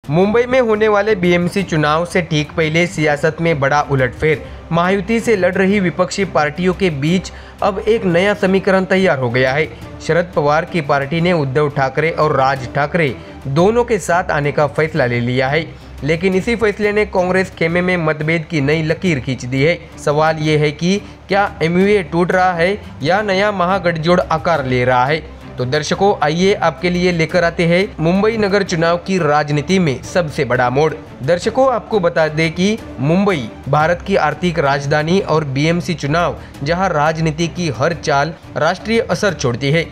मुंबई में होने वाले बीएमसी चुनाव से ठीक पहले सियासत में बड़ा उलटफेर। महायुति से लड़ रही विपक्षी पार्टियों के बीच अब एक नया समीकरण तैयार हो गया है। शरद पवार की पार्टी ने उद्धव ठाकरे और राज ठाकरे दोनों के साथ आने का फैसला ले लिया है, लेकिन इसी फैसले ने कांग्रेस खेमे में मतभेद की नई लकीर खींच दी है। सवाल ये है कि क्या एमयूए टूट रहा है या नया महागठजोड़ आकार ले रहा है। तो दर्शकों, आइए आपके लिए लेकर आते हैं मुंबई नगर चुनाव की राजनीति में सबसे बड़ा मोड़। दर्शकों, आपको बता दें कि मुंबई भारत की आर्थिक राजधानी और बीएमसी चुनाव जहां राजनीति की हर चाल राष्ट्रीय असर छोड़ती है।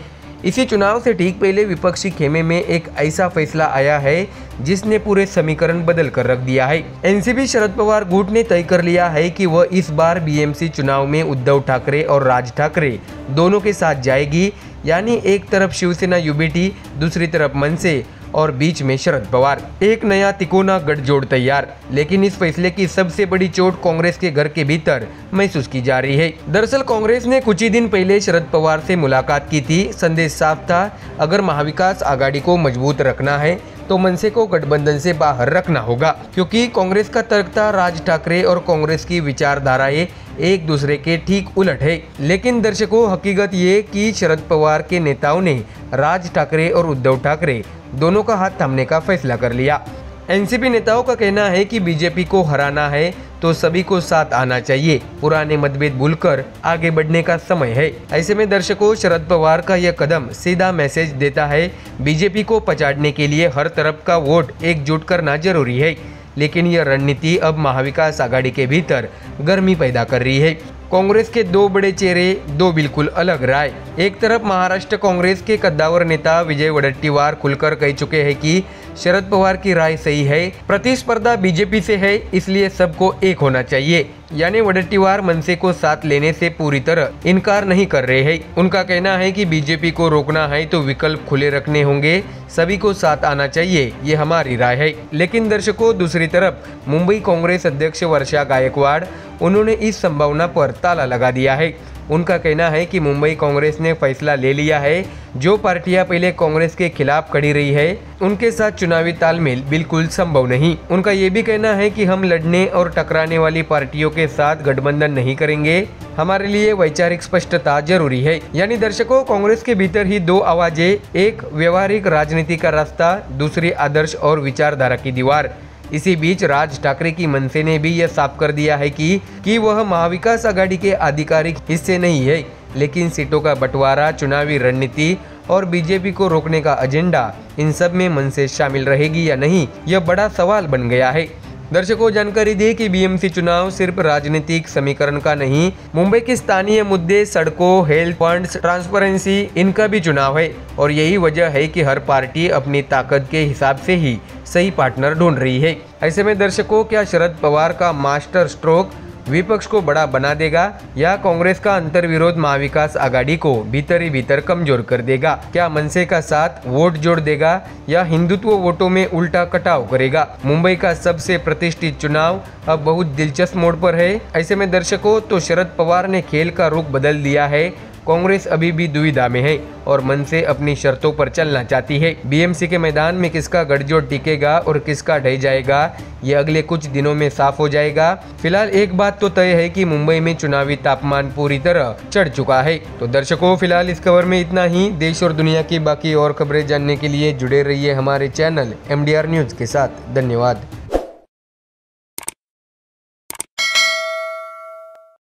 इसी चुनाव से ठीक पहले विपक्षी खेमे में एक ऐसा फैसला आया है जिसने पूरे समीकरण बदल कर रख दिया है। एनसीपी शरद पवार गुट ने तय कर लिया है कि वह इस बार बीएमसी चुनाव में उद्धव ठाकरे और राज ठाकरे दोनों के साथ जाएगी, यानी एक तरफ शिवसेना यूबीटी, दूसरी तरफ मनसे और बीच में शरद पवार। एक नया तिकोना गठजोड़ तैयार। लेकिन इस फैसले की सबसे बड़ी चोट कांग्रेस के घर के भीतर महसूस की जा रही है। दरअसल कांग्रेस ने कुछ ही दिन पहले शरद पवार से मुलाकात की थी। संदेश साफ था, अगर महाविकास आघाड़ी को मजबूत रखना है तो मनसे को गठबंधन से बाहर रखना होगा, क्योंकि कांग्रेस का तर्क था राज ठाकरे और कांग्रेस की विचारधाराएं एक दूसरे के ठीक उलट है। लेकिन दर्शकों, हकीकत ये कि शरद पवार के नेताओं ने राज ठाकरे और उद्धव ठाकरे दोनों का हाथ थामने का फैसला कर लिया। एनसीपी नेताओं का कहना है कि बीजेपी को हराना है तो सभी को साथ आना चाहिए, पुराने मतभेद भूलकर आगे बढ़ने का समय है। ऐसे में दर्शकों, शरद पवार का यह कदम सीधा मैसेज देता है, बीजेपी को पछाड़ने के लिए हर तरफ का वोट एकजुट करना जरूरी है। लेकिन यह रणनीति अब महाविकास आघाड़ी के भीतर गर्मी पैदा कर रही है। कांग्रेस के दो बड़े चेहरे, दो बिल्कुल अलग राय। एक तरफ महाराष्ट्र कांग्रेस के कद्दावर नेता विजय वडेट्टीवार खुलकर कह चुके हैं कि शरद पवार की राय सही है, प्रतिस्पर्धा बीजेपी से है, इसलिए सबको एक होना चाहिए। यानी वडेट्टीवार मनसे को साथ लेने से पूरी तरह इनकार नहीं कर रहे हैं। उनका कहना है कि बीजेपी को रोकना है तो विकल्प खुले रखने होंगे, सभी को साथ आना चाहिए, ये हमारी राय है। लेकिन दर्शकों, दूसरी तरफ मुंबई कांग्रेस अध्यक्ष वर्षा गायकवाड़, उन्होंने इस संभावना पर ताला लगा दिया है। उनका कहना है कि मुंबई कांग्रेस ने फैसला ले लिया है, जो पार्टियां पहले कांग्रेस के खिलाफ खड़ी रही है उनके साथ चुनावी तालमेल बिल्कुल संभव नहीं। उनका ये भी कहना है कि हम लड़ने और टकराने वाली पार्टियों के साथ गठबंधन नहीं करेंगे, हमारे लिए वैचारिक स्पष्टता जरूरी है। यानी दर्शकों, कांग्रेस के भीतर ही दो आवाजें, एक व्यवहारिक राजनीति का रास्ता, दूसरी आदर्श और विचारधारा की दीवार। इसी बीच राज ठाकरे की मनसे ने भी यह साफ कर दिया है कि वह महाविकास आघाड़ी के आधिकारिक हिस्से नहीं है, लेकिन सीटों का बंटवारा, चुनावी रणनीति और बीजेपी को रोकने का एजेंडा, इन सब में मनसे शामिल रहेगी या नहीं, यह बड़ा सवाल बन गया है। दर्शकों, जानकारी दी कि बीएमसी चुनाव सिर्फ राजनीतिक समीकरण का नहीं, मुंबई के स्थानीय मुद्दे, सड़कों, हेल्थ फंड्स, ट्रांसपेरेंसी, इनका भी चुनाव है। और यही वजह है कि हर पार्टी अपनी ताकत के हिसाब से ही सही पार्टनर ढूंढ रही है। ऐसे में दर्शकों, क्या शरद पवार का मास्टर स्ट्रोक विपक्ष को बड़ा बना देगा या कांग्रेस का अंतर्विरोध महाविकास आघाड़ी को भीतर ही भीतर कमजोर कर देगा? क्या मनसे का साथ वोट जोड़ देगा या हिंदुत्व वोटों में उल्टा कटाव करेगा? मुंबई का सबसे प्रतिष्ठित चुनाव अब बहुत दिलचस्प मोड़ पर है। ऐसे में दर्शकों, तो शरद पवार ने खेल का रुख बदल दिया है। कांग्रेस अभी भी दुविधा में है और मनसे अपनी शर्तों पर चलना चाहती है। बीएमसी के मैदान में किसका गठजोड़ टिकेगा और किसका ढह जाएगा, ये अगले कुछ दिनों में साफ हो जाएगा। फिलहाल एक बात तो तय है कि मुंबई में चुनावी तापमान पूरी तरह चढ़ चुका है। तो दर्शकों, फिलहाल इस खबर में इतना ही। देश और दुनिया की बाकी और खबरें जानने के लिए जुड़े रहिए हमारे चैनल MDR न्यूज के साथ। धन्यवाद।